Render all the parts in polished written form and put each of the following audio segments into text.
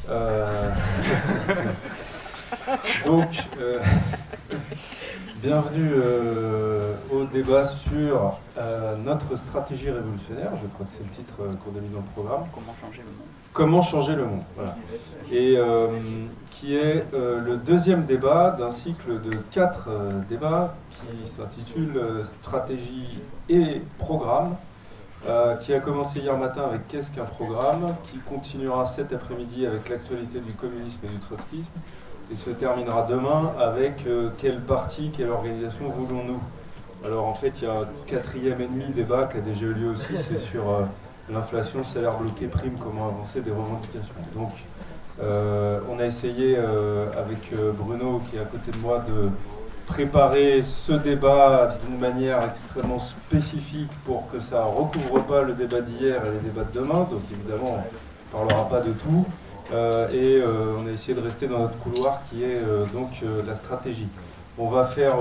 Euh, Donc, bienvenue au débat sur notre stratégie révolutionnaire. Je crois que c'est le titre qu'on a mis dans le programme. Comment changer le monde. Comment changer le monde, voilà. Et qui est le deuxième débat d'un cycle de 4 débats qui s'intitule Stratégie et programme, qui a commencé hier matin avec Qu'est-ce qu'un programme, qui continuera cet après-midi avec l'actualité du communisme et du trotskisme, et se terminera demain avec quel parti, quelle organisation voulons-nous. Alors en fait, il y a un quatrième et demi débat qui a déjà eu lieu aussi, c'est sur l'inflation, salaire bloqué, prime, comment avancer des revendications. Donc on a essayé avec Bruno, qui est à côté de moi, de préparer ce débat d'une manière extrêmement spécifique pour que ça ne recouvre pas le débat d'hier et les débats de demain. Donc évidemment, on ne parlera pas de tout. On a essayé de rester dans notre couloir qui est la stratégie. On va faire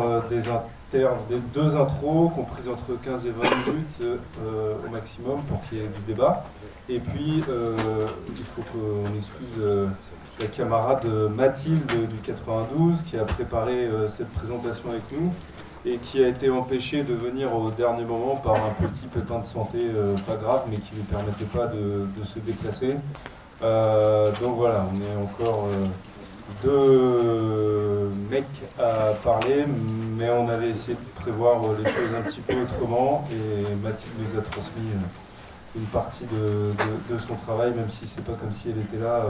des deux intros comprises entre 15 et 20 minutes au maximum pour qu'il y ait du débat. Et puis, il faut qu'on excuse la camarade Mathilde du 92 qui a préparé cette présentation avec nous et qui a été empêchée de venir au dernier moment par un petit pépin de santé pas grave mais qui ne lui permettait pas de se déplacer. Donc voilà, on est encore deux mecs à parler, mais on avait essayé de prévoir les choses un petit peu autrement et Mathilde nous a transmis une partie de son travail, même si c'est pas comme si elle était là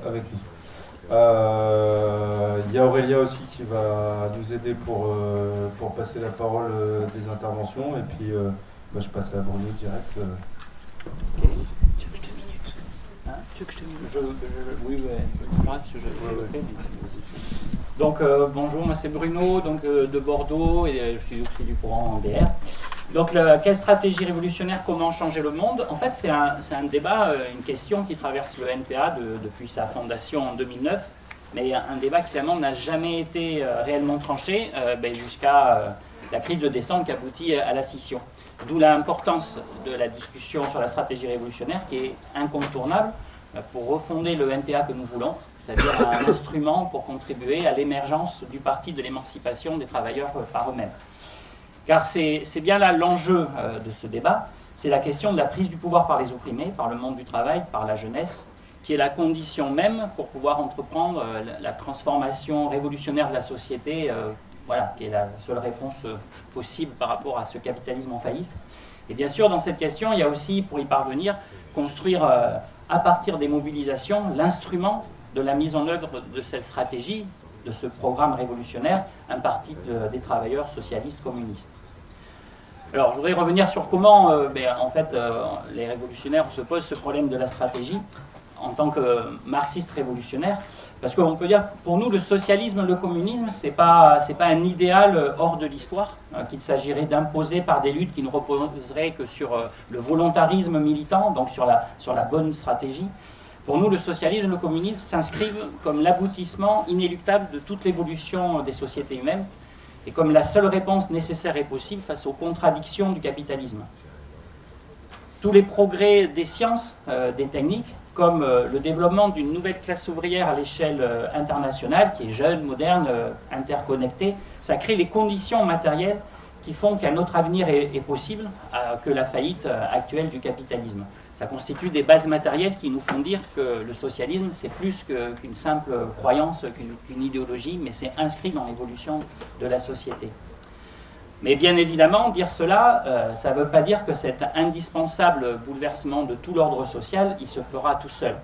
avec nous. Il y a Aurélia aussi qui va nous aider pour passer la parole des interventions, et puis je passe à Bruno direct. Tu veux que je te mette Oui, Donc, bonjour, moi c'est Bruno, de Bordeaux, et je suis aussi du courant DR. Donc, quelle stratégie révolutionnaire, comment changer le monde? En fait, c'est un débat, une question qui traverse le NPA depuis sa fondation en 2009, mais un débat qui, clairement, n'a jamais été réellement tranché jusqu'à la crise de décembre qui aboutit à la scission. D'où l'importance de la discussion sur la stratégie révolutionnaire qui est incontournable pour refonder le NPA que nous voulons, c'est-à-dire un instrument pour contribuer à l'émergence du parti de l'émancipation des travailleurs par eux-mêmes. Car c'est bien là l'enjeu de ce débat, c'est la question de la prise du pouvoir par les opprimés, par le monde du travail, par la jeunesse, qui est la condition même pour pouvoir entreprendre la transformation révolutionnaire de la société, qui est la seule réponse possible par rapport à ce capitalisme en faillite. Et bien sûr, dans cette question, il y a aussi, pour y parvenir, construire à partir des mobilisations l'instrument de la mise en œuvre de cette stratégie, de ce programme révolutionnaire, un parti des travailleurs socialistes communistes. Alors, je voudrais revenir sur comment, les révolutionnaires se posent ce problème de la stratégie en tant que marxistes révolutionnaires, parce qu'on peut dire, pour nous, le socialisme, le communisme, c'est pas un idéal hors de l'histoire, qu'il s'agirait d'imposer par des luttes qui ne reposeraient que sur le volontarisme militant, donc sur la bonne stratégie. Pour nous, le socialisme et le communisme s'inscrivent comme l'aboutissement inéluctable de toute l'évolution des sociétés humaines et comme la seule réponse nécessaire et possible face aux contradictions du capitalisme. Tous les progrès des sciences, des techniques, comme le développement d'une nouvelle classe ouvrière à l'échelle internationale, qui est jeune, moderne, interconnectée, ça crée les conditions matérielles qui font qu'un autre avenir est possible que la faillite actuelle du capitalisme. Ça constitue des bases matérielles qui nous font dire que le socialisme, c'est plus qu'une simple croyance, qu'une idéologie, mais c'est inscrit dans l'évolution de la société. Mais bien évidemment, dire cela, ça ne veut pas dire que cet indispensable bouleversement de tout l'ordre social, il se fera tout seul.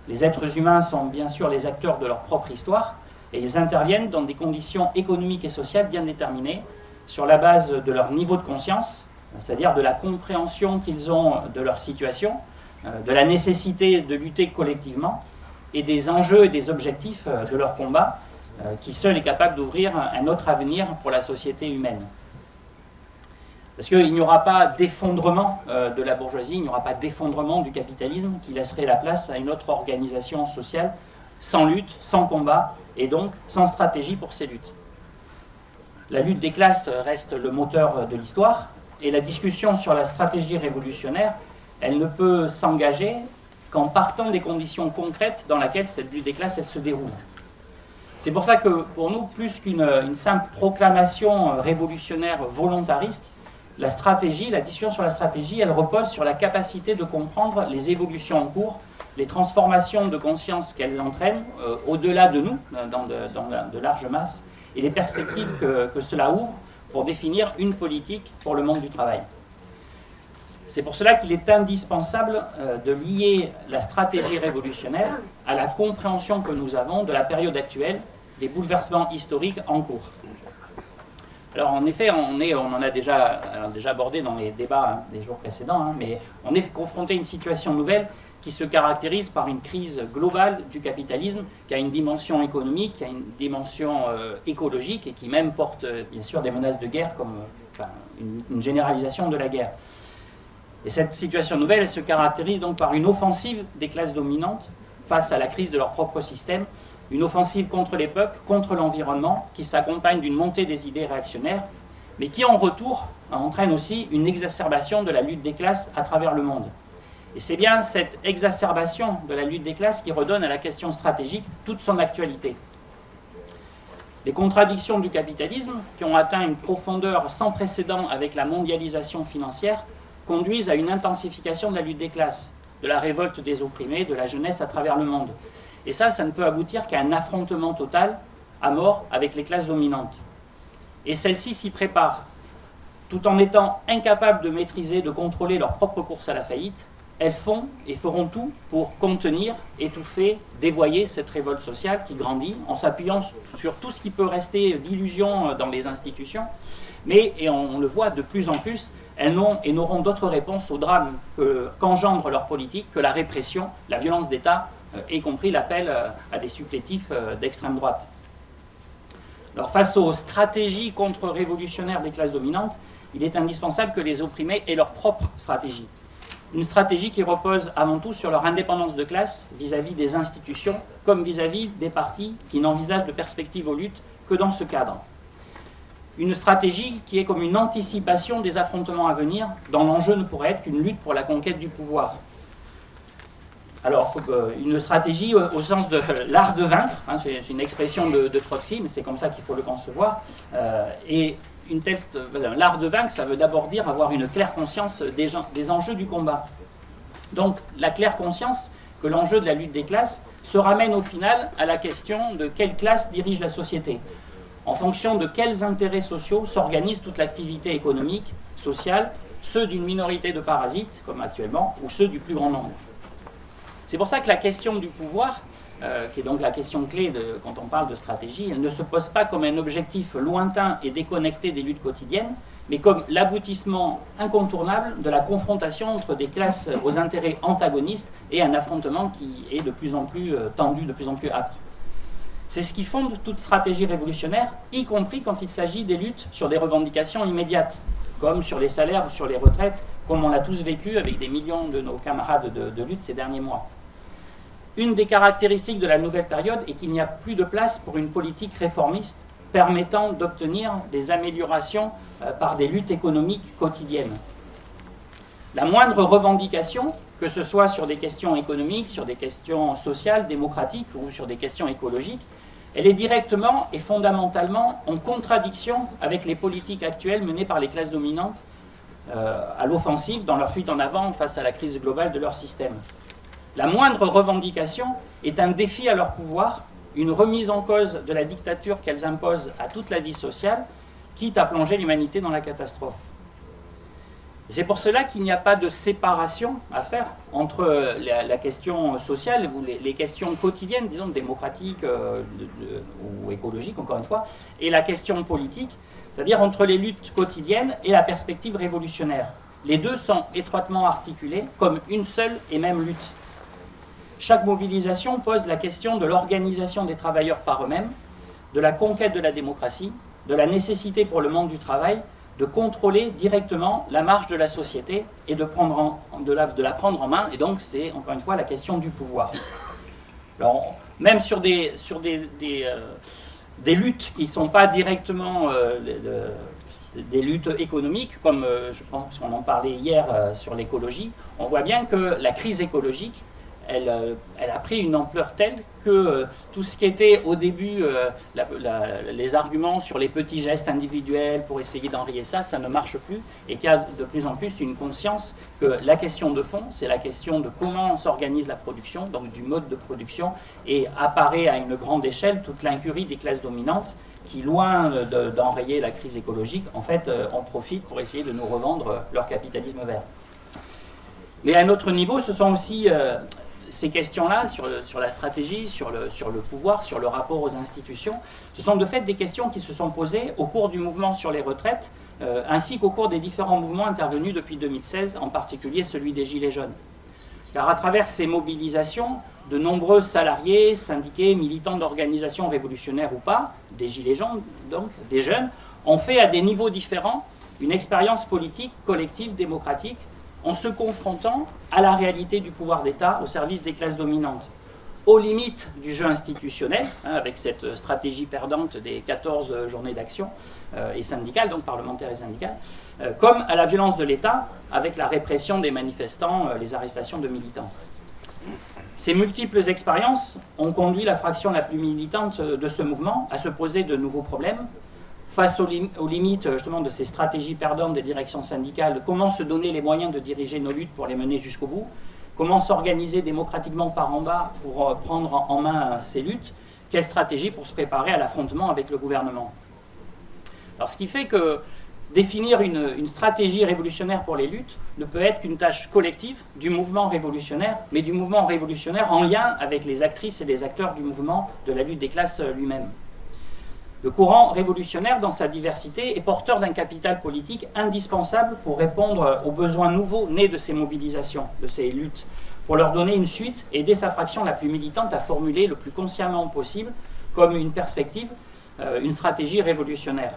Les êtres humains sont bien sûr les acteurs de leur propre histoire, et ils interviennent dans des conditions économiques et sociales bien déterminées, sur la base de leur niveau de conscience, c'est-à-dire de la compréhension qu'ils ont de leur situation, de la nécessité de lutter collectivement, et des enjeux et des objectifs de leur combat, qui seul est capable d'ouvrir un autre avenir pour la société humaine. Parce qu'il n'y aura pas d'effondrement de la bourgeoisie, il n'y aura pas d'effondrement du capitalisme qui laisserait la place à une autre organisation sociale sans lutte, sans combat, et donc sans stratégie pour ces luttes. La lutte des classes reste le moteur de l'histoire, et la discussion sur la stratégie révolutionnaire, elle ne peut s'engager qu'en partant des conditions concrètes dans lesquelles cette lutte des classes elle se déroule. C'est pour ça que pour nous, plus qu'une simple proclamation révolutionnaire volontariste, la stratégie, la discussion sur la stratégie, elle repose sur la capacité de comprendre les évolutions en cours, les transformations de conscience qu'elles entraînent au-delà de nous, dans de larges masses, et les perspectives que cela ouvre pour définir une politique pour le monde du travail. C'est pour cela qu'il est indispensable de lier la stratégie révolutionnaire à la compréhension que nous avons de la période actuelle, des bouleversements historiques en cours. Alors en effet, on en a déjà abordé dans les débats des jours précédents, mais on est confronté à une situation nouvelle qui se caractérise par une crise globale du capitalisme, qui a une dimension économique, qui a une dimension écologique et qui même porte bien sûr des menaces de guerre comme une généralisation de la guerre. Et cette situation nouvelle, elle se caractérise donc par une offensive des classes dominantes face à la crise de leur propre système, une offensive contre les peuples, contre l'environnement, qui s'accompagne d'une montée des idées réactionnaires, mais qui en retour entraîne aussi une exacerbation de la lutte des classes à travers le monde. Et c'est bien cette exacerbation de la lutte des classes qui redonne à la question stratégique toute son actualité. Les contradictions du capitalisme, qui ont atteint une profondeur sans précédent avec la mondialisation financière, conduisent à une intensification de la lutte des classes, de la révolte des opprimés, de la jeunesse à travers le monde. Et ça ne peut aboutir qu'à un affrontement total, à mort, avec les classes dominantes. Et celles-ci s'y préparent, tout en étant incapables de maîtriser, de contrôler leur propre course à la faillite. Elles font et feront tout pour contenir, étouffer, dévoyer cette révolte sociale qui grandit, en s'appuyant sur tout ce qui peut rester d'illusion dans les institutions. Mais, et on le voit de plus en plus, elles n'ont et n'auront d'autres réponses au drame qu'engendre leur politique que la répression, la violence d'État, y compris l'appel à des supplétifs d'extrême droite. Alors, face aux stratégies contre-révolutionnaires des classes dominantes, il est indispensable que les opprimés aient leur propre stratégie. Une stratégie qui repose avant tout sur leur indépendance de classe vis-à-vis des institutions, comme vis-à-vis des partis qui n'envisagent de perspective aux luttes que dans ce cadre. Une stratégie qui est comme une anticipation des affrontements à venir, dont l'enjeu ne pourrait être qu'une lutte pour la conquête du pouvoir. Alors, une stratégie au sens de l'art de vaincre, c'est une expression de Trotsky, mais c'est comme ça qu'il faut le concevoir. Et l'art de vaincre, ça veut d'abord dire avoir une claire conscience des enjeux du combat. Donc, la claire conscience que l'enjeu de la lutte des classes se ramène au final à la question de quelle classe dirige la société. En fonction de quels intérêts sociaux s'organise toute l'activité économique, sociale, ceux d'une minorité de parasites, comme actuellement, ou ceux du plus grand nombre. C'est pour ça que la question du pouvoir, qui est donc la question clé quand on parle de stratégie, elle ne se pose pas comme un objectif lointain et déconnecté des luttes quotidiennes, mais comme l'aboutissement incontournable de la confrontation entre des classes aux intérêts antagonistes et un affrontement qui est de plus en plus tendu, de plus en plus âpre. C'est ce qui fonde toute stratégie révolutionnaire, y compris quand il s'agit des luttes sur des revendications immédiates, comme sur les salaires ou sur les retraites, comme on l'a tous vécu avec des millions de nos camarades de lutte ces derniers mois. Une des caractéristiques de la nouvelle période est qu'il n'y a plus de place pour une politique réformiste permettant d'obtenir des améliorations par des luttes économiques quotidiennes. La moindre revendication, que ce soit sur des questions économiques, sur des questions sociales, démocratiques ou sur des questions écologiques, elle est directement et fondamentalement en contradiction avec les politiques actuelles menées par les classes dominantes à l'offensive dans leur fuite en avant face à la crise globale de leur système. La moindre revendication est un défi à leur pouvoir, une remise en cause de la dictature qu'elles imposent à toute la vie sociale, quitte à plonger l'humanité dans la catastrophe. C'est pour cela qu'il n'y a pas de séparation à faire entre la question sociale ou les questions quotidiennes, disons démocratiques ou écologiques, encore une fois, et la question politique, c'est-à-dire entre les luttes quotidiennes et la perspective révolutionnaire. Les deux sont étroitement articulés comme une seule et même lutte. Chaque mobilisation pose la question de l'organisation des travailleurs par eux-mêmes, de la conquête de la démocratie, de la nécessité pour le monde du travail de contrôler directement la marche de la société et de la prendre en main. Et donc, c'est encore une fois la question du pouvoir. Alors, même sur des luttes qui ne sont pas directement des luttes économiques, comme je pense qu'on en parlait hier sur l'écologie, on voit bien que la crise écologique, elle a pris une ampleur telle que tout ce qui était au début les arguments sur les petits gestes individuels pour essayer d'enrayer ça, ça ne marche plus, et qu'il y a de plus en plus une conscience que la question de fond, c'est la question de comment s'organise la production, donc du mode de production, et apparaît à une grande échelle toute l'incurie des classes dominantes qui, loin d'enrayer la crise écologique, en fait, en profitent pour essayer de nous revendre leur capitalisme vert. Mais à un autre niveau, ce sont aussi ces questions-là sur la stratégie, sur le pouvoir, sur le rapport aux institutions. Ce sont de fait des questions qui se sont posées au cours du mouvement sur les retraites, ainsi qu'au cours des différents mouvements intervenus depuis 2016, en particulier celui des Gilets jaunes. Car à travers ces mobilisations, de nombreux salariés, syndiqués, militants d'organisations révolutionnaires ou pas, des Gilets jaunes, donc des jeunes, ont fait à des niveaux différents une expérience politique, collective, démocratique, en se confrontant à la réalité du pouvoir d'État au service des classes dominantes, aux limites du jeu institutionnel, avec cette stratégie perdante des 14 journées d'action et syndicales, donc parlementaires et syndicales, comme à la violence de l'État, avec la répression des manifestants, les arrestations de militants. Ces multiples expériences ont conduit la fraction la plus militante de ce mouvement à se poser de nouveaux problèmes, face aux limites justement de ces stratégies perdantes des directions syndicales, comment se donner les moyens de diriger nos luttes pour les mener jusqu'au bout, comment s'organiser démocratiquement par en bas pour prendre en main ces luttes, quelle stratégie pour se préparer à l'affrontement avec le gouvernement. Alors ce qui fait que définir une stratégie révolutionnaire pour les luttes ne peut être qu'une tâche collective du mouvement révolutionnaire, mais du mouvement révolutionnaire en lien avec les actrices et les acteurs du mouvement de la lutte des classes lui-même. Le courant révolutionnaire, dans sa diversité, est porteur d'un capital politique indispensable pour répondre aux besoins nouveaux nés de ces mobilisations, de ces luttes, pour leur donner une suite et aider sa fraction la plus militante à formuler le plus consciemment possible, comme une perspective, une stratégie révolutionnaire.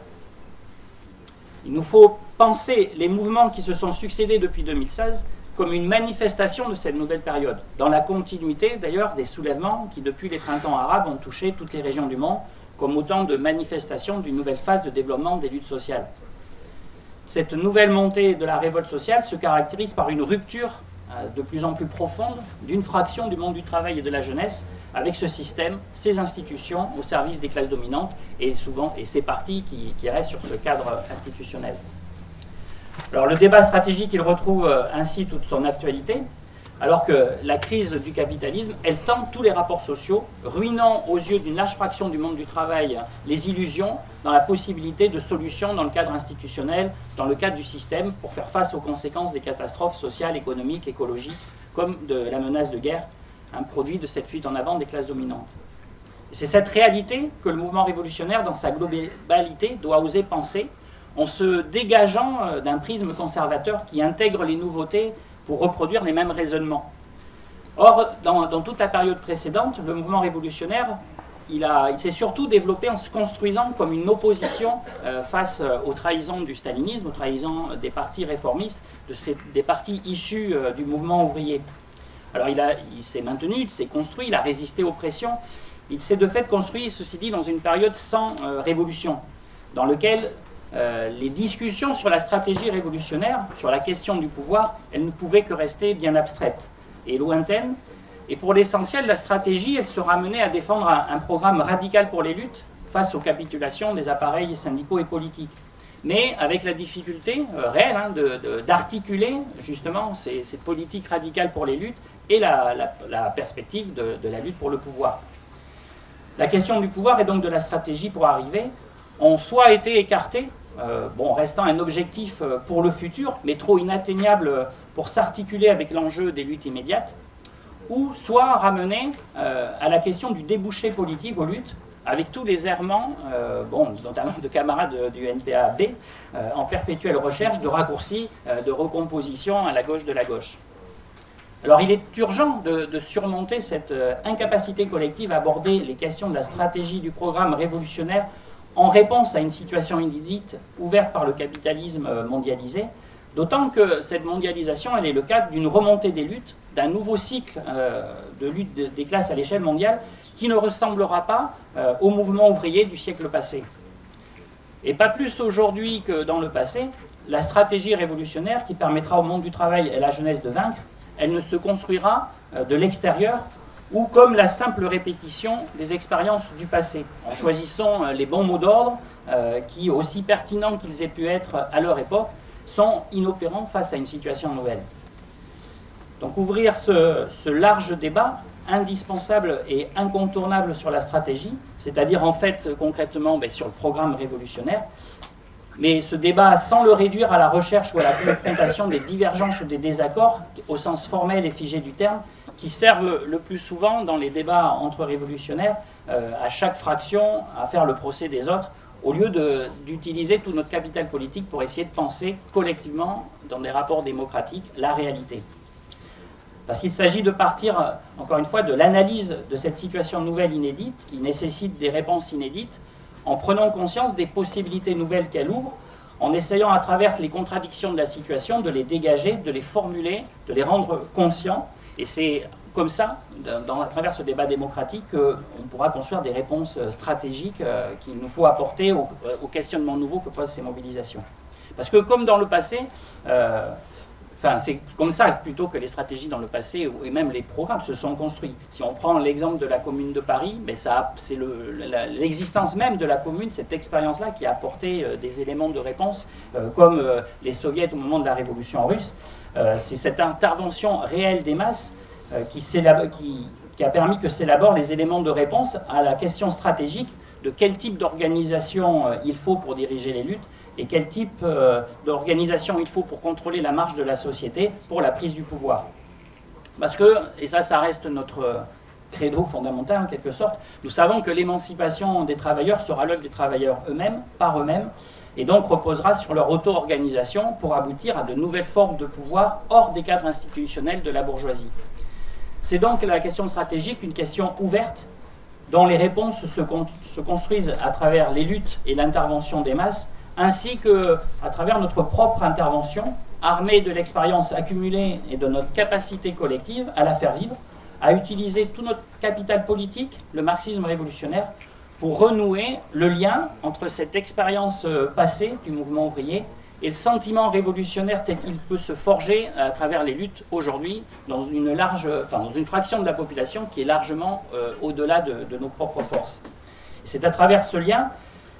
Il nous faut penser les mouvements qui se sont succédés depuis 2016 comme une manifestation de cette nouvelle période, dans la continuité d'ailleurs des soulèvements qui, depuis les printemps arabes, ont touché toutes les régions du monde, comme autant de manifestations d'une nouvelle phase de développement des luttes sociales. Cette nouvelle montée de la révolte sociale se caractérise par une rupture de plus en plus profonde d'une fraction du monde du travail et de la jeunesse avec ce système, ces institutions au service des classes dominantes et ces partis qui restent sur ce cadre institutionnel. Alors le débat stratégique, il retrouve ainsi toute son actualité, alors que la crise du capitalisme, elle tend tous les rapports sociaux, ruinant aux yeux d'une large fraction du monde du travail les illusions dans la possibilité de solutions dans le cadre institutionnel, dans le cadre du système, pour faire face aux conséquences des catastrophes sociales, économiques, écologiques, comme de la menace de guerre, un produit de cette fuite en avant des classes dominantes. Et c'est cette réalité que le mouvement révolutionnaire, dans sa globalité, doit oser penser, en se dégageant d'un prisme conservateur qui intègre les nouveautés pour reproduire les mêmes raisonnements. Or, dans toute la période précédente, le mouvement révolutionnaire, il s'est surtout développé en se construisant comme une opposition face aux trahisons du stalinisme, aux trahisons des partis réformistes, des partis issus du mouvement ouvrier. Alors il s'est maintenu, il s'est construit, il a résisté aux pressions. Il s'est de fait construit, ceci dit, dans une période sans révolution, dans laquelle les discussions sur la stratégie révolutionnaire, sur la question du pouvoir, elles ne pouvaient que rester bien abstraites et lointaines. Et pour l'essentiel, la stratégie, elle se ramenait à défendre un programme radical pour les luttes face aux capitulations des appareils syndicaux et politiques. Mais avec la difficulté réelle d'articuler justement cette politique radicale pour les luttes et la perspective de la lutte pour le pouvoir. La question du pouvoir et donc de la stratégie pour arriver ont soit été écartées, restant un objectif pour le futur, mais trop inatteignable pour s'articuler avec l'enjeu des luttes immédiates, ou soit ramenées à la question du débouché politique aux luttes, avec tous les errements, notamment de camarades du NPA-B, en perpétuelle recherche de raccourcis, de recomposition à la gauche de la gauche. Alors il est urgent de surmonter cette incapacité collective à aborder les questions de la stratégie du programme révolutionnaire en réponse à une situation inédite ouverte par le capitalisme mondialisé, d'autant que cette mondialisation, elle est le cadre d'une remontée des luttes, d'un nouveau cycle de lutte des classes à l'échelle mondiale qui ne ressemblera pas au mouvement ouvrier du siècle passé. Et pas plus aujourd'hui que dans le passé, la stratégie révolutionnaire qui permettra au monde du travail et à la jeunesse de vaincre, elle ne se construira de l'extérieur ou comme la simple répétition des expériences du passé, en choisissant les bons mots d'ordre qui, aussi pertinents qu'ils aient pu être à leur époque, sont inopérants face à une situation nouvelle. Donc ouvrir ce large débat, indispensable et incontournable sur la stratégie, c'est-à-dire en fait concrètement sur le programme révolutionnaire, mais ce débat sans le réduire à la recherche ou à la confrontation des divergences ou des désaccords, au sens formel et figé du terme, qui servent le plus souvent dans les débats entre révolutionnaires, à chaque fraction, à faire le procès des autres, au lieu d'utiliser tout notre capital politique pour essayer de penser collectivement, dans des rapports démocratiques, la réalité. Parce qu'il s'agit de partir, encore une fois, de l'analyse de cette situation nouvelle inédite, qui nécessite des réponses inédites, en prenant conscience des possibilités nouvelles qu'elle ouvre, en essayant à travers les contradictions de la situation de les dégager, de les formuler, de les rendre conscients. Et c'est comme ça, à travers ce débat démocratique, qu'on pourra construire des réponses stratégiques qu'il nous faut apporter aux questionnements nouveaux que posent ces mobilisations. Parce que comme dans le passé, c'est comme ça plutôt que les stratégies dans le passé et même les programmes se sont construits. Si on prend l'exemple de la Commune de Paris, c'est l'existence même de la Commune, cette expérience-là qui a apporté des éléments de réponse, comme les soviets au moment de la Révolution russe. C'est cette intervention réelle des masses qui a permis que s'élaborent les éléments de réponse à la question stratégique de quel type d'organisation il faut pour diriger les luttes et quel type d'organisation il faut pour contrôler la marche de la société pour la prise du pouvoir. Parce que, et ça reste notre credo fondamental en quelque sorte, nous savons que l'émancipation des travailleurs sera l'œuvre des travailleurs eux-mêmes, par eux-mêmes, et donc reposera sur leur auto-organisation pour aboutir à de nouvelles formes de pouvoir hors des cadres institutionnels de la bourgeoisie. C'est donc la question stratégique, une question ouverte, dont les réponses se construisent à travers les luttes et l'intervention des masses, ainsi qu'à travers notre propre intervention, armée de l'expérience accumulée et de notre capacité collective à la faire vivre, à utiliser tout notre capital politique, le marxisme révolutionnaire, pour renouer le lien entre cette expérience passée du mouvement ouvrier et le sentiment révolutionnaire tel qu'il peut se forger à travers les luttes aujourd'hui dans une fraction de la population qui est largement au-delà de nos propres forces. C'est à travers ce lien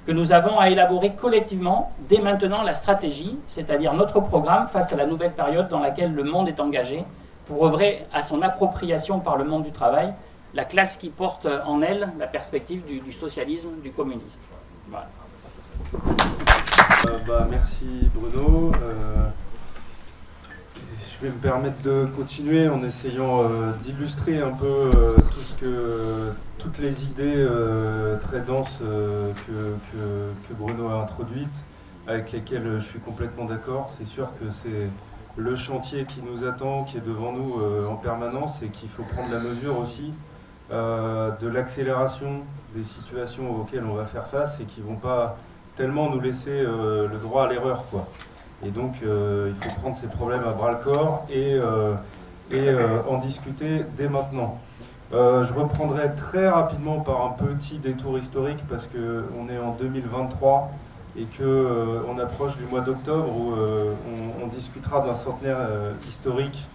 que nous avons à élaborer collectivement, dès maintenant, la stratégie, c'est-à-dire notre programme face à la nouvelle période dans laquelle le monde est engagé, pour œuvrer à son appropriation par le monde du travail, la classe qui porte en elle la perspective du socialisme, du communisme. Voilà. Merci Bruno. Je vais me permettre de continuer en essayant d'illustrer un peu toutes les idées très denses que Bruno a introduites, avec lesquelles je suis complètement d'accord. C'est sûr que c'est le chantier qui nous attend, qui est devant nous en permanence, et qu'il faut prendre la mesure aussi de l'accélération des situations auxquelles on va faire face et qui ne vont pas tellement nous laisser le droit à l'erreur, quoi. Et donc il faut prendre ces problèmes à bras-le-corps et en discuter dès maintenant. Je reprendrai très rapidement par un petit détour historique parce qu'on est en 2023 et qu'on approche du mois d'octobre où on discutera d'un centenaire historique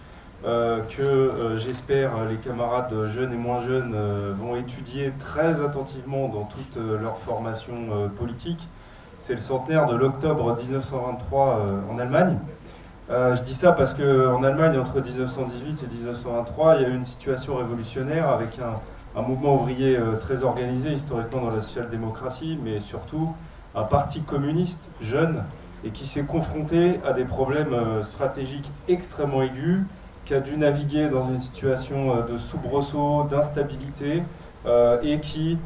que j'espère les camarades jeunes et moins jeunes vont étudier très attentivement dans toute leur formation politique. C'est le centenaire de l'octobre 1923 en Allemagne. Je dis ça parce qu'en Allemagne, entre 1918 et 1923, il y a eu une situation révolutionnaire avec un mouvement ouvrier très organisé historiquement dans la social-démocratie, mais surtout un parti communiste jeune et qui s'est confronté à des problèmes stratégiques extrêmement aigus, qui a dû naviguer dans une situation de soubresaut, d'instabilité et qui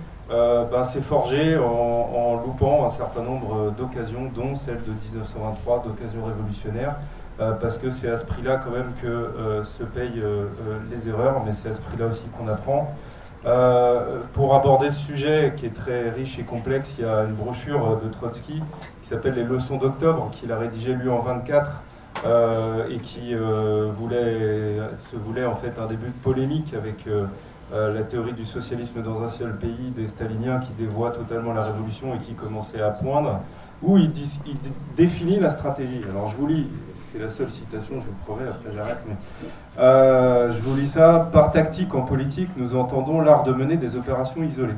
s'est forgé en loupant un certain nombre d'occasions, dont celle de 1923, d'occasions révolutionnaires, parce que c'est à ce prix-là quand même que se payent les erreurs, mais c'est à ce prix-là aussi qu'on apprend. Pour aborder ce sujet qui est très riche et complexe, il y a une brochure de Trotsky qui s'appelle Les leçons d'octobre, qu'il a rédigée lui en 24 et qui se voulait en fait un début de polémique avec la théorie du socialisme dans un seul pays des staliniens qui dévoient totalement la révolution et qui commençait à poindre, où il définit la stratégie. Alors je vous lis, c'est la seule citation, je vous promets, après j'arrête, mais je vous lis ça. Par tactique en politique, nous entendons l'art de mener des opérations isolées.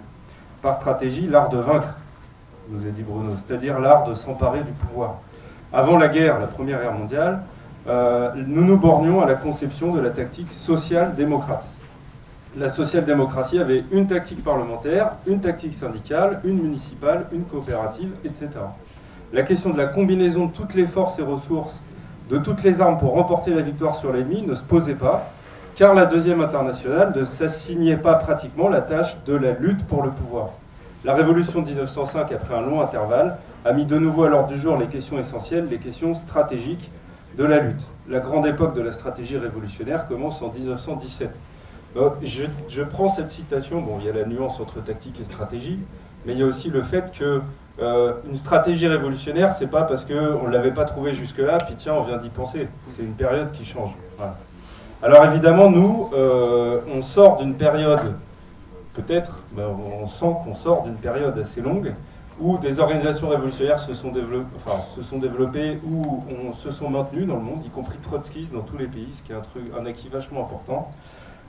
Par stratégie, l'art de vaincre, nous a dit Bruno, c'est-à-dire l'art de s'emparer du pouvoir. Avant la guerre, la Première Guerre mondiale, nous nous bornions à la conception de la tactique social-démocrate. La social-démocratie avait une tactique parlementaire, une tactique syndicale, une municipale, une coopérative, etc. La question de la combinaison de toutes les forces et ressources, de toutes les armes pour remporter la victoire sur l'ennemi ne se posait pas, car la Deuxième Internationale ne s'assignait pas pratiquement la tâche de la lutte pour le pouvoir. La Révolution de 1905, après un long intervalle, a mis de nouveau à l'ordre du jour les questions essentielles, les questions stratégiques de la lutte. La grande époque de la stratégie révolutionnaire commence en 1917. Je prends cette citation, bon, il y a la nuance entre tactique et stratégie, mais il y a aussi le fait que une stratégie révolutionnaire, c'est pas parce qu'on ne l'avait pas trouvée jusque-là, puis tiens, on vient d'y penser. C'est une période qui change. Voilà. Alors évidemment, nous, on sort d'une période, peut-être, on sent qu'on sort d'une période assez longue, où des organisations révolutionnaires se sont développées ou se sont maintenues dans le monde, y compris trotskistes dans tous les pays, ce qui est un acquis vachement important,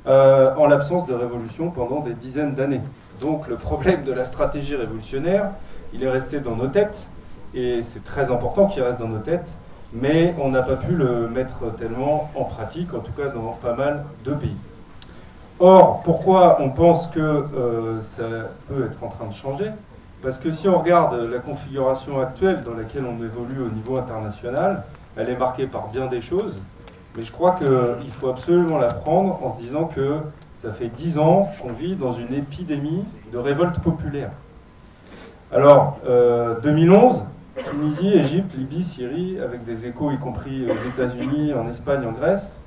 en l'absence de révolution pendant des dizaines d'années. Donc le problème de la stratégie révolutionnaire, il est resté dans nos têtes, et c'est très important qu'il reste dans nos têtes, mais on n'a pas pu le mettre tellement en pratique, en tout cas dans pas mal de pays. Or, pourquoi on pense que ça peut être en train de changer ? Parce que si on regarde la configuration actuelle dans laquelle on évolue au niveau international, elle est marquée par bien des choses, mais je crois qu'il faut absolument la prendre en se disant que ça fait 10 ans qu'on vit dans une épidémie de révolte populaire. Alors, 2011, Tunisie, Égypte, Libye, Syrie, avec des échos y compris aux États-Unis, en Espagne, en Grèce.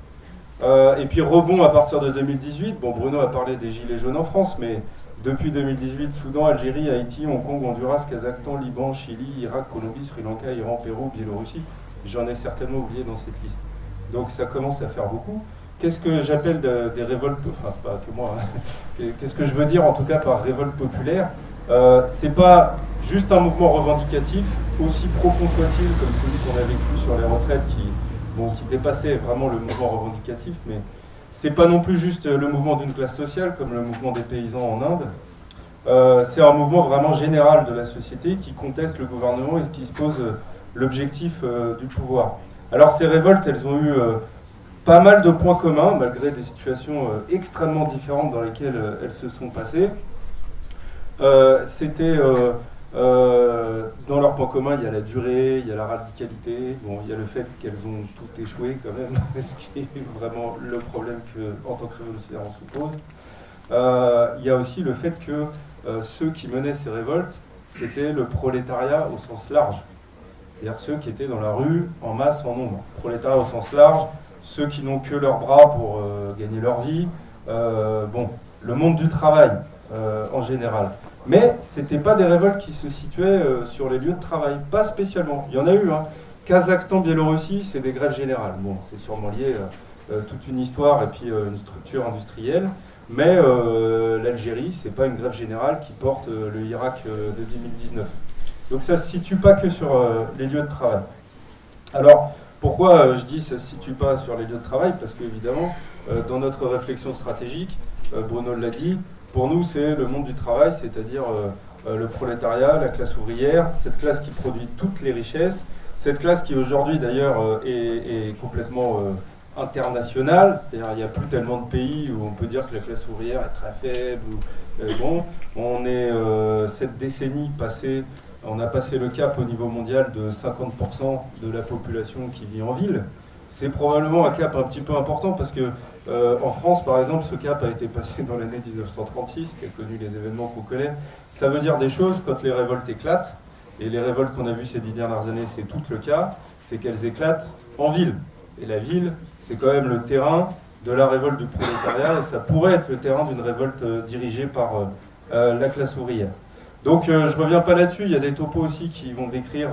Et puis rebond à partir de 2018. Bon, Bruno a parlé des gilets jaunes en France, mais depuis 2018, Soudan, Algérie, Haïti, Hong Kong, Honduras, Kazakhstan, Liban, Chili, Irak, Colombie, Sri Lanka, Iran, Pérou, Biélorussie. J'en ai certainement oublié dans cette liste. Donc ça commence à faire beaucoup. Qu'est-ce que j'appelle des révoltes, enfin c'est pas que moi, hein. Qu'est-ce que je veux dire en tout cas par révolte populaire ? C'est pas juste un mouvement revendicatif, aussi profond soit-il, comme celui qu'on a vécu sur les retraites, qui dépassait vraiment le mouvement revendicatif, mais c'est pas non plus juste le mouvement d'une classe sociale, comme le mouvement des paysans en Inde. C'est un mouvement vraiment général de la société qui conteste le gouvernement et qui se pose l'objectif du pouvoir. Alors ces révoltes, elles ont eu pas mal de points communs, malgré des situations extrêmement différentes dans lesquelles elles se sont passées. Dans leurs points communs, il y a la durée, il y a la radicalité, bon, il y a le fait qu'elles ont toutes échoué quand même, ce qui est vraiment le problème qu'en tant que révolutionnaire on se pose. Il y a aussi le fait que ceux qui menaient ces révoltes, c'était le prolétariat au sens large. C'est-à-dire ceux qui étaient dans la rue, en masse, en nombre. Prolétariat au sens large, ceux qui n'ont que leurs bras pour gagner leur vie. Le monde du travail en général. Mais ce n'étaient pas des révoltes qui se situaient sur les lieux de travail, pas spécialement. Il y en a eu, hein. Kazakhstan, Biélorussie, c'est des grèves générales. Bon, c'est sûrement lié à toute une histoire et puis une structure industrielle. Mais l'Algérie, c'est pas une grève générale qui porte le Irak de 2019. Donc ça ne se situe pas que sur les lieux de travail. Alors, pourquoi je dis ça ne se situe pas sur les lieux de travail ? Parce qu'évidemment, dans notre réflexion stratégique, Bruno l'a dit, pour nous c'est le monde du travail, c'est-à-dire le prolétariat, la classe ouvrière, cette classe qui produit toutes les richesses, cette classe qui aujourd'hui d'ailleurs est complètement internationale, c'est-à-dire il n'y a plus tellement de pays où on peut dire que la classe ouvrière est très faible. On est cette décennie passée, on a passé le cap au niveau mondial de 50% de la population qui vit en ville. C'est probablement un cap un petit peu important parce que en France, par exemple, ce cap a été passé dans l'année 1936, qui a connu les événements qu'on connaît. Ça veut dire des choses quand les révoltes éclatent, et les révoltes qu'on a vues ces 10 dernières années, c'est tout le cas, c'est qu'elles éclatent en ville. Et la ville, c'est quand même le terrain de la révolte du prolétariat, et ça pourrait être le terrain d'une révolte dirigée par la classe ouvrière. Donc je ne reviens pas là-dessus, il y a des topos aussi qui vont décrire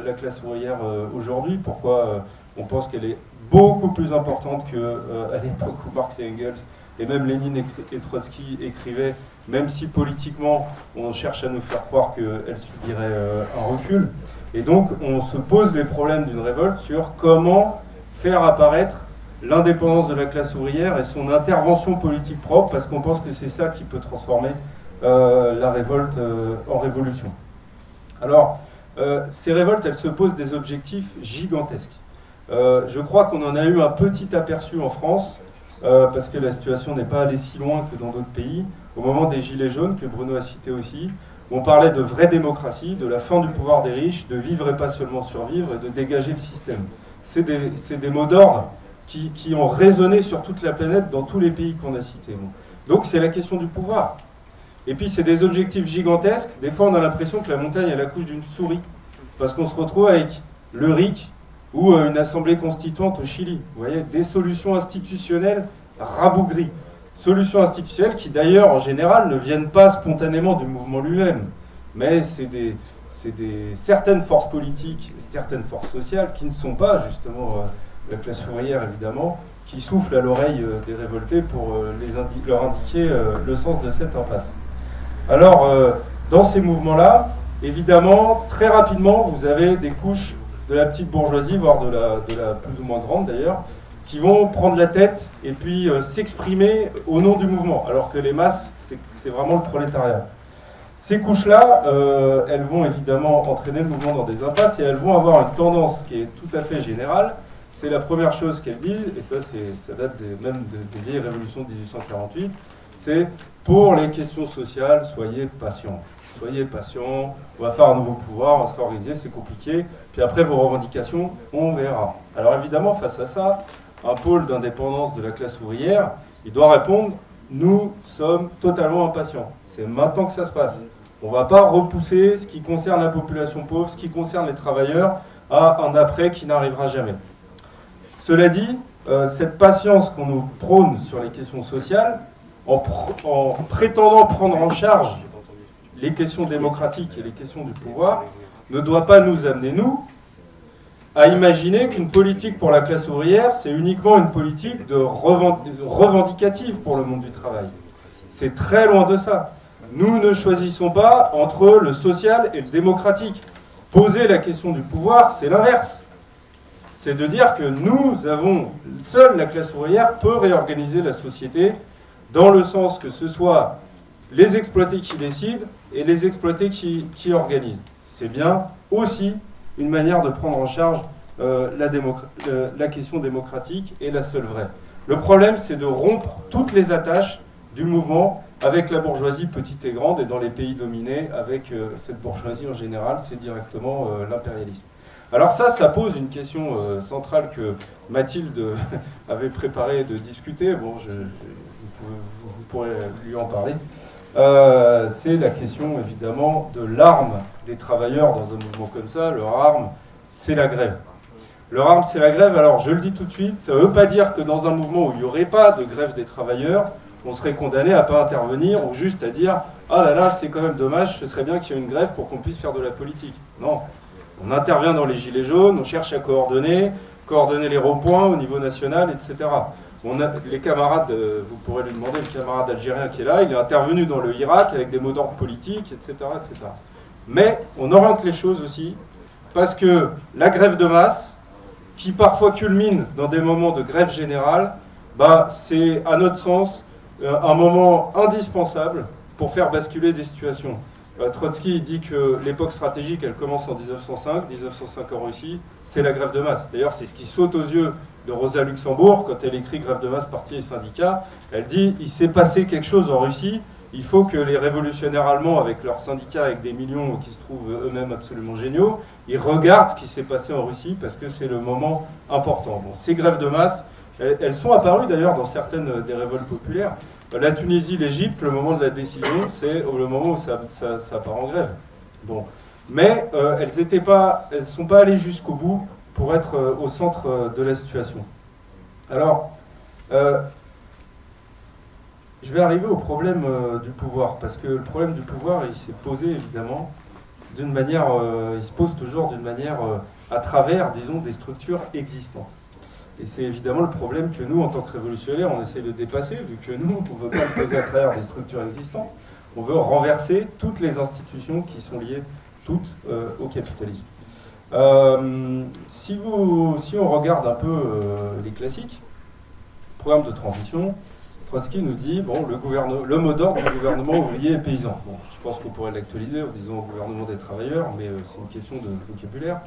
la classe ouvrière aujourd'hui, pourquoi on pense qu'elle est beaucoup plus importante qu'à l'époque où Marx et Engels, et même Lénine et Trotsky écrivaient, même si politiquement on cherche à nous faire croire qu'elle subirait un recul. Et donc on se pose les problèmes d'une révolte sur comment faire apparaître l'indépendance de la classe ouvrière et son intervention politique propre, parce qu'on pense que c'est ça qui peut transformer la révolte en révolution. Alors, ces révoltes, elles se posent des objectifs gigantesques. Je crois qu'on en a eu un petit aperçu en France, parce que la situation n'est pas allée si loin que dans d'autres pays, au moment des Gilets jaunes, que Bruno a cité aussi, où on parlait de vraie démocratie, de la fin du pouvoir des riches, de vivre et pas seulement survivre, et de dégager le système. C'est des mots d'ordre qui ont résonné sur toute la planète dans tous les pays qu'on a cités. Donc c'est la question du pouvoir. Et puis c'est des objectifs gigantesques. Des fois on a l'impression que la montagne elle accouche d'une souris, parce qu'on se retrouve avec le RIC ou une assemblée constituante au Chili. Vous voyez, des solutions institutionnelles rabougries. Solutions institutionnelles qui d'ailleurs en général ne viennent pas spontanément du mouvement lui-même, mais c'est certaines forces politiques, certaines forces sociales qui ne sont pas justement la classe ouvrière évidemment, qui soufflent à l'oreille des révoltés pour leur indiquer le sens de cette impasse. Alors, dans ces mouvements-là, évidemment, très rapidement, vous avez des couches de la petite bourgeoisie, voire de la plus ou moins grande d'ailleurs, qui vont prendre la tête et puis s'exprimer au nom du mouvement, alors que les masses, c'est vraiment le prolétariat. Ces couches-là, elles vont évidemment entraîner le mouvement dans des impasses et elles vont avoir une tendance qui est tout à fait générale. C'est la première chose qu'elles disent, et ça date même des vieilles révolutions de 1848, c'est pour les questions sociales, soyez patients. Soyez patients, on va faire un nouveau pouvoir, on va se réorganiser, c'est compliqué, puis après vos revendications, on verra. Alors évidemment, face à ça, un pôle d'indépendance de la classe ouvrière, il doit répondre, nous sommes totalement impatients. C'est maintenant que ça se passe. On ne va pas repousser ce qui concerne la population pauvre, ce qui concerne les travailleurs, à un après qui n'arrivera jamais. Cela dit, cette patience qu'on nous prône sur les questions sociales, en prétendant prendre en charge les questions démocratiques et les questions du pouvoir, ne doit pas nous amener, nous, à imaginer qu'une politique pour la classe ouvrière, c'est uniquement une politique revendicative pour le monde du travail. C'est très loin de ça. Nous ne choisissons pas entre le social et le démocratique. Poser la question du pouvoir, c'est l'inverse. C'est de dire que nous avons, seule la classe ouvrière peut réorganiser la société dans le sens que ce soit les exploités qui décident et les exploités qui organisent. C'est bien aussi une manière de prendre en charge la question démocratique est la seule vraie. Le problème, c'est de rompre toutes les attaches du mouvement avec la bourgeoisie petite et grande, et dans les pays dominés, avec cette bourgeoisie en général, c'est directement l'impérialisme. Alors ça pose une question centrale que Mathilde avait préparé de discuter. Bon, vous pourrez lui en parler. C'est la question, évidemment, de l'arme des travailleurs dans un mouvement comme ça. Leur arme, c'est la grève. Leur arme, c'est la grève. Alors, je le dis tout de suite, ça ne veut pas dire que dans un mouvement où il n'y aurait pas de grève des travailleurs, on serait condamné à ne pas intervenir ou juste à dire « Ah là là, c'est quand même dommage, ce serait bien qu'il y ait une grève pour qu'on puisse faire de la politique. » Non. On intervient dans les gilets jaunes, on cherche à coordonner les ronds-points au niveau national, etc. On a les camarades, vous pourrez lui demander, le camarade algérien qui est là, il est intervenu dans le Irak avec des mots d'ordre politiques, etc., etc. Mais on oriente les choses aussi, parce que la grève de masse, qui parfois culmine dans des moments de grève générale, c'est à notre sens un moment indispensable pour faire basculer des situations. Trotsky dit que l'époque stratégique, elle commence en 1905 en Russie, c'est la grève de masse. D'ailleurs, c'est ce qui saute aux yeux de Rosa Luxembourg, quand elle écrit Grève de masse, parti et syndicats. Elle dit, il s'est passé quelque chose en Russie, il faut que les révolutionnaires allemands, avec leurs syndicats, avec des millions qui se trouvent eux-mêmes absolument géniaux, ils regardent ce qui s'est passé en Russie, parce que c'est le moment important. Bon, ces grèves de masse, elles sont apparues d'ailleurs dans certaines des révoltes populaires. La Tunisie, l'Égypte, le moment de la décision, c'est le moment où ça part en grève. Bon. Mais elles ne sont pas allées jusqu'au bout pour être au centre de la situation. Alors, je vais arriver au problème du pouvoir, parce que le problème du pouvoir, il s'est posé évidemment d'une manière, il se pose toujours d'une manière à travers, disons, des structures existantes. Et c'est évidemment le problème que nous, en tant que révolutionnaires, on essaie de dépasser, vu que nous, on ne veut pas le poser à travers des structures existantes. On veut renverser toutes les institutions qui sont liées toutes au capitalisme. Si on regarde un peu les classiques, programme de transition, Trotsky nous dit, bon, le mot d'ordre du gouvernement ouvrier et paysan. Bon, je pense qu'on pourrait l'actualiser en disant gouvernement des travailleurs, mais c'est une question de vocabulaire.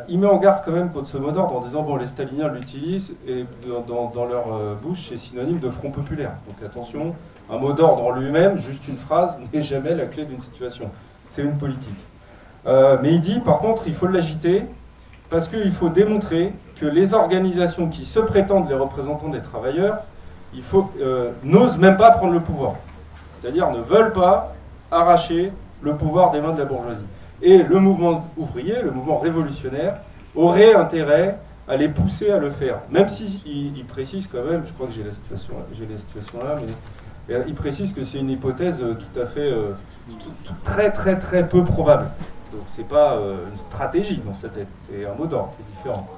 Il met en garde quand même contre ce mot d'ordre en disant, bon, les staliniens l'utilisent et dans leur bouche, c'est synonyme de front populaire. Donc attention, un mot d'ordre en lui-même, juste une phrase, n'est jamais la clé d'une situation. C'est une politique. Mais il dit, par contre, il faut l'agiter parce qu'il faut démontrer que les organisations qui se prétendent les représentants des travailleurs n'osent même pas prendre le pouvoir. C'est-à-dire ne veulent pas arracher le pouvoir des mains de la bourgeoisie. Et le mouvement ouvrier, le mouvement révolutionnaire, aurait intérêt à les pousser à le faire. Même s'il précise quand même, je crois que j'ai la situation là, mais il précise que c'est une hypothèse tout à fait très très très peu probable. Donc c'est pas une stratégie dans sa tête, c'est un mot d'ordre, c'est différent.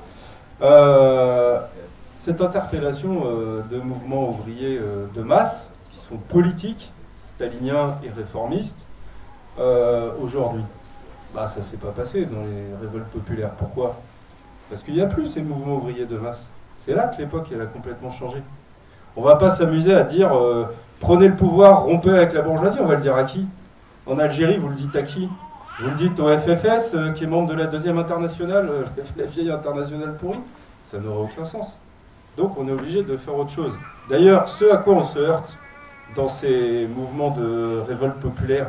Cette interpellation de mouvements ouvriers de masse, qui sont politiques, staliniens et réformistes, aujourd'hui, ça ne s'est pas passé dans les révoltes populaires. Pourquoi ? Parce qu'il n'y a plus ces mouvements ouvriers de masse. C'est là que l'époque elle a complètement changé. On ne va pas s'amuser à dire prenez le pouvoir, rompez avec la bourgeoisie, on va le dire à qui ? En Algérie, vous le dites à qui ? Vous le dites au FFS, qui est membre de la deuxième internationale, la vieille internationale pourrie ? Ça n'aurait aucun sens. Donc on est obligé de faire autre chose. D'ailleurs, ce à quoi on se heurte dans ces mouvements de révolte populaire,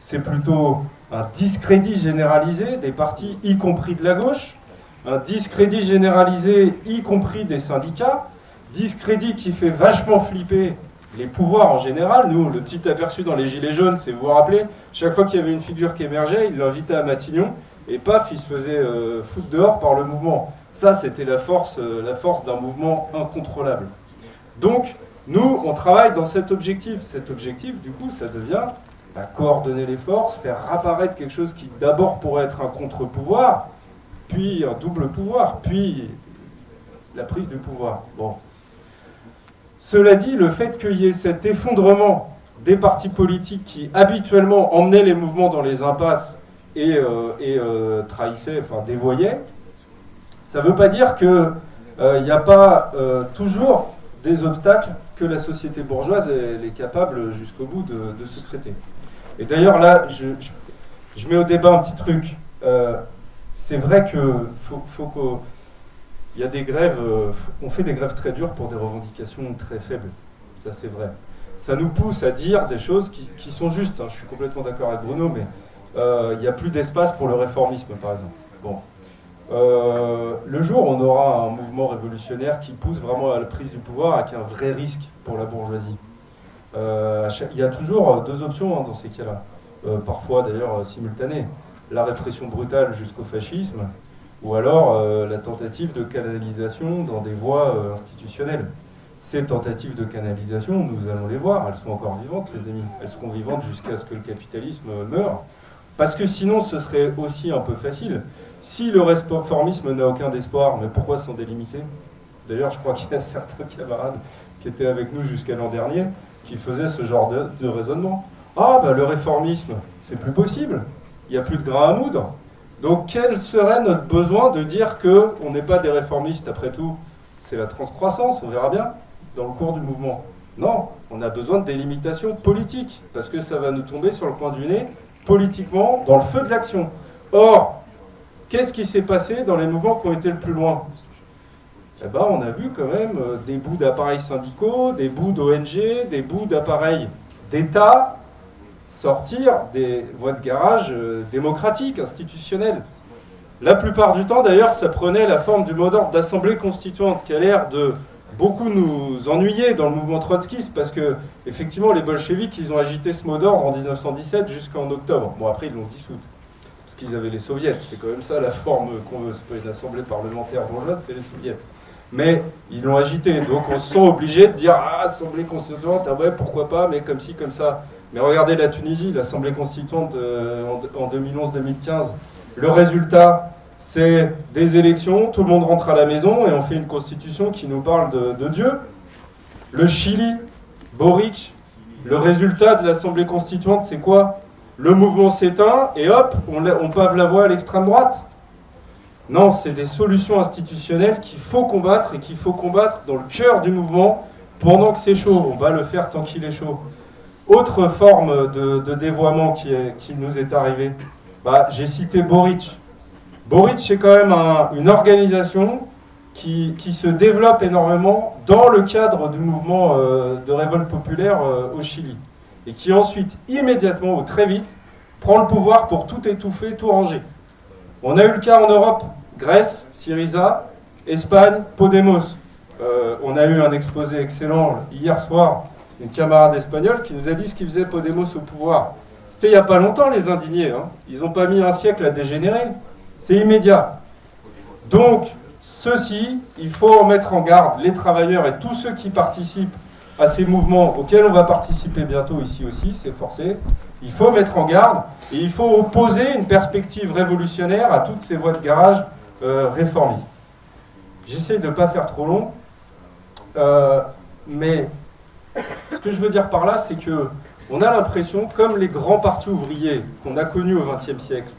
c'est plutôt un discrédit généralisé des partis, y compris de la gauche, un discrédit généralisé, y compris des syndicats, discrédit qui fait vachement flipper les pouvoirs en général. Nous, le petit aperçu dans les Gilets jaunes, c'est, vous vous rappelez, chaque fois qu'il y avait une figure qui émergeait, il l'invitait à Matignon, et paf, il se faisait foutre dehors par le mouvement. Ça, c'était la force d'un mouvement incontrôlable. Donc, nous, on travaille dans cet objectif. Cet objectif, du coup, ça devient coordonner les forces, faire apparaître quelque chose qui, d'abord, pourrait être un contre-pouvoir, puis un double pouvoir, puis la prise du pouvoir. Bon. Cela dit, le fait qu'il y ait cet effondrement des partis politiques qui, habituellement, emmenaient les mouvements dans les impasses et trahissaient, enfin, dévoyaient, ça ne veut pas dire qu'il n'y a pas toujours des obstacles que la société bourgeoise est capable jusqu'au bout de se traiter. Et d'ailleurs là, je mets au débat un petit truc. C'est vrai qu'il y a des grèves, on fait des grèves très dures pour des revendications très faibles. Ça c'est vrai. Ça nous pousse à dire des choses qui sont justes. Hein. Je suis complètement d'accord avec Bruno, mais il n'y a plus d'espace pour le réformisme par exemple. Bon. Le jour où on aura un mouvement révolutionnaire qui pousse vraiment à la prise du pouvoir avec un vrai risque pour la bourgeoisie. Il y a toujours deux options dans ces cas-là, parfois d'ailleurs simultanées. La répression brutale jusqu'au fascisme, ou alors la tentative de canalisation dans des voies institutionnelles. Ces tentatives de canalisation, nous allons les voir, elles sont encore vivantes les amis, elles seront vivantes jusqu'à ce que le capitalisme meure, parce que sinon ce serait aussi un peu facile. Si le réformisme n'a aucun espoir, mais pourquoi s'en délimiter ? D'ailleurs, je crois qu'il y a certains camarades qui étaient avec nous jusqu'à l'an dernier qui faisaient ce genre de raisonnement. Ah, le réformisme, c'est plus possible. Il n'y a plus de grain à moudre. Donc, quel serait notre besoin de dire qu'on n'est pas des réformistes après tout ? C'est la transcroissance, on verra bien, dans le cours du mouvement. Non, on a besoin de délimitation politique, parce que ça va nous tomber sur le coin du nez, politiquement, dans le feu de l'action. Or, qu'est-ce qui s'est passé dans les mouvements qui ont été le plus loin ? On a vu quand même des bouts d'appareils syndicaux, des bouts d'ONG, des bouts d'appareils d'État sortir des voies de garage démocratiques, institutionnelles. La plupart du temps, d'ailleurs, ça prenait la forme du mot d'ordre d'assemblée constituante, qui a l'air de beaucoup nous ennuyer dans le mouvement trotskiste, parce que, effectivement, les bolcheviks, ils ont agité ce mot d'ordre en 1917 jusqu'en octobre. Bon, après, ils l'ont dissoute. Parce qu'ils avaient les soviets, c'est quand même ça la forme qu'on veut, c'est pas une assemblée parlementaire bourgeoise, c'est les soviets. Mais ils l'ont agité, donc on se sent obligé de dire « Ah, assemblée constituante, ah ouais, pourquoi pas, mais comme ci, comme ça ». Mais regardez la Tunisie, l'assemblée constituante en 2011-2015, le résultat, c'est des élections, tout le monde rentre à la maison et on fait une constitution qui nous parle de Dieu. Le Chili, Boric, le résultat de l'assemblée constituante, c'est quoi ? le mouvement s'éteint et hop, on pave la voie à l'extrême droite. Non, c'est des solutions institutionnelles qu'il faut combattre et qu'il faut combattre dans le cœur du mouvement pendant que c'est chaud. On va le faire tant qu'il est chaud. Autre forme de dévoiement qui nous est arrivée, j'ai cité Boric. Boric, c'est quand même une organisation qui se développe énormément dans le cadre du mouvement de révolte populaire au Chili. Et qui ensuite, immédiatement ou très vite, prend le pouvoir pour tout étouffer, tout ranger. On a eu le cas en Europe, Grèce, Syriza, Espagne, Podemos. On a eu un exposé excellent hier soir, une camarade espagnole qui nous a dit ce qui faisait Podemos au pouvoir. C'était il n'y a pas longtemps les indignés, hein. Ils n'ont pas mis un siècle à dégénérer. C'est immédiat. Donc, ceci, il faut en mettre en garde les travailleurs et tous ceux qui participent à ces mouvements auxquels on va participer bientôt ici aussi, c'est forcé. Il faut mettre en garde et il faut opposer une perspective révolutionnaire à toutes ces voies de garage réformistes. J'essaie de ne pas faire trop long, mais ce que je veux dire par là, c'est que on a l'impression, comme les grands partis ouvriers qu'on a connus au XXe siècle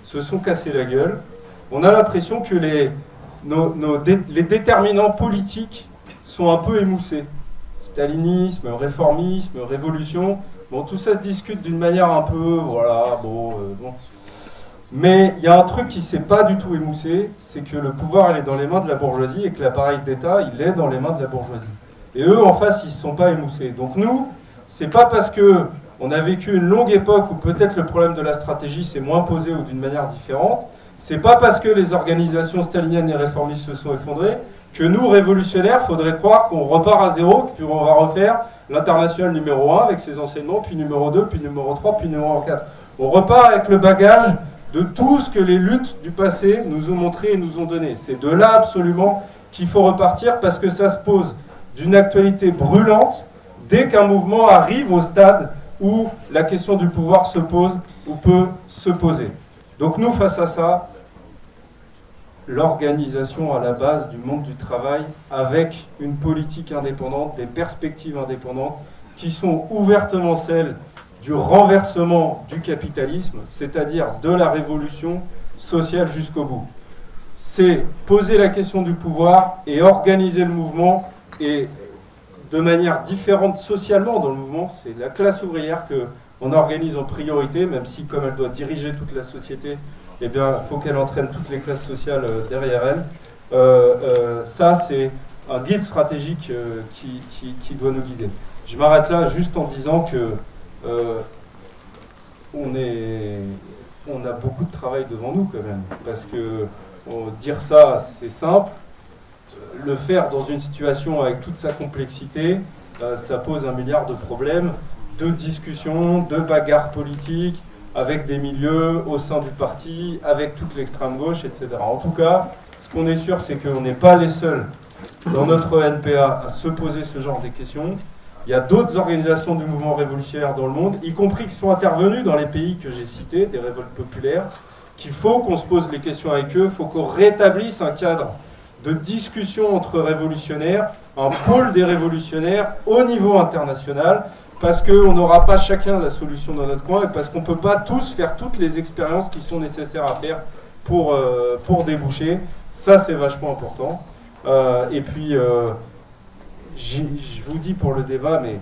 se sont cassés la gueule, on a l'impression que les déterminants politiques sont un peu émoussés. Stalinisme, réformisme, révolution, bon, tout ça se discute d'une manière un peu, voilà, bon. Mais il y a un truc qui ne s'est pas du tout émoussé, c'est que le pouvoir, il est dans les mains de la bourgeoisie et que l'appareil d'État, il est dans les mains de la bourgeoisie. Et eux, en face, ils ne se sont pas émoussés. Donc nous, c'est pas parce qu'on a vécu une longue époque où peut-être le problème de la stratégie s'est moins posé ou d'une manière différente, c'est pas parce que les organisations staliniennes et réformistes se sont effondrées que nous, révolutionnaires, il faudrait croire qu'on repart à zéro, puis on va refaire l'international numéro 1 avec ses enseignements, puis numéro 2, puis numéro 3, puis numéro 4. On repart avec le bagage de tout ce que les luttes du passé nous ont montré et nous ont donné. C'est de là absolument qu'il faut repartir parce que ça se pose d'une actualité brûlante dès qu'un mouvement arrive au stade où la question du pouvoir se pose ou peut se poser. Donc nous, face à ça, l'organisation à la base du monde du travail avec une politique indépendante, des perspectives indépendantes qui sont ouvertement celles du renversement du capitalisme, c'est-à-dire de la révolution sociale jusqu'au bout. C'est poser la question du pouvoir et organiser le mouvement et de manière différente socialement dans le mouvement. C'est la classe ouvrière qu'on organise en priorité, même si comme elle doit diriger toute la société, eh bien, il faut qu'elle entraîne toutes les classes sociales derrière elle. Ça, c'est un guide stratégique qui doit nous guider. Je m'arrête là juste en disant que on a beaucoup de travail devant nous quand même, parce que dire ça, c'est simple. Le faire dans une situation avec toute sa complexité, ça pose un milliard de problèmes, de discussions, de bagarres politiques, avec des milieux au sein du parti, avec toute l'extrême gauche, etc. En tout cas, ce qu'on est sûr, c'est qu'on n'est pas les seuls dans notre NPA à se poser ce genre de questions. Il y a d'autres organisations du mouvement révolutionnaire dans le monde, y compris qui sont intervenues dans les pays que j'ai cités, des révoltes populaires, qu'il faut qu'on se pose les questions avec eux, il faut qu'on rétablisse un cadre de discussion entre révolutionnaires, un pôle des révolutionnaires au niveau international, parce qu'on n'aura pas chacun la solution dans notre coin et parce qu'on ne peut pas tous faire toutes les expériences qui sont nécessaires à faire pour déboucher. Ça, c'est vachement important. Et puis, je vous dis pour le débat, mais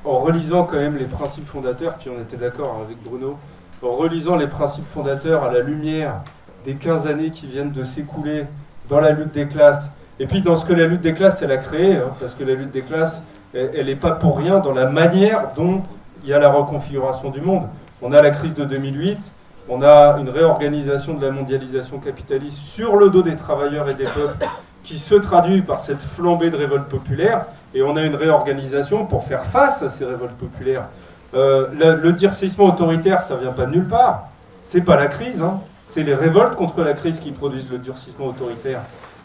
en relisant quand même les principes fondateurs, puis on était d'accord avec Bruno, en relisant les principes fondateurs à la lumière des 15 années qui viennent de s'écouler dans la lutte des classes, et puis dans ce que la lutte des classes, elle a créé, hein, parce que la lutte des classes, elle n'est pas pour rien dans la manière dont il y a la reconfiguration du monde. On a la crise de 2008, on a une réorganisation de la mondialisation capitaliste sur le dos des travailleurs et des peuples qui se traduit par cette flambée de révolte populaire, et on a une réorganisation pour faire face à ces révoltes populaires. Le durcissement autoritaire, ça ne vient pas de nulle part. C'est pas la crise, hein. C'est les révoltes contre la crise qui produisent le durcissement autoritaire.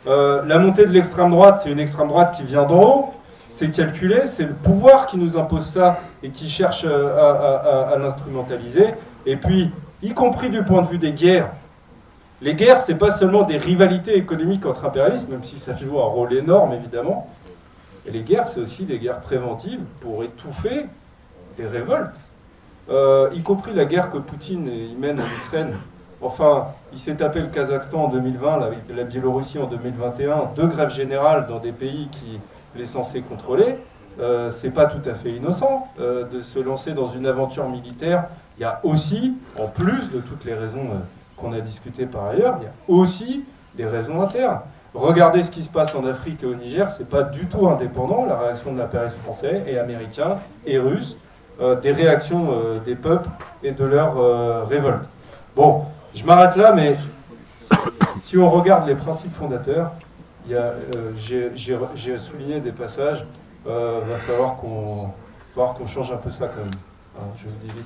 La montée de l'extrême droite, c'est une extrême droite qui vient d'en haut. C'est calculé, c'est le pouvoir qui nous impose ça et qui cherche à l'instrumentaliser. Et puis, y compris du point de vue des guerres. Les guerres, c'est pas seulement des rivalités économiques entre impérialismes, même si ça joue un rôle énorme, évidemment. Et les guerres, c'est aussi des guerres préventives pour étouffer des révoltes. y compris la guerre que Poutine y mène en Ukraine. Enfin, il s'est tapé le Kazakhstan en 2020, la Biélorussie en 2021, 2 grèves générales dans des pays qu'il est censé contrôler. C'est pas tout à fait innocent de se lancer dans une aventure militaire. Il y a aussi, en plus de toutes les raisons qu'on a discutées par ailleurs, il y a aussi des raisons internes. Regardez ce qui se passe en Afrique et au Niger, c'est pas du tout indépendant, la réaction de l'impérialisme français et américain et russe, des réactions des peuples et de leur révolte. Bon, je m'arrête là, mais si on regarde les principes fondateurs, j'ai souligné des passages, va falloir qu'on change un peu ça quand même. Alors, je vous dis vite.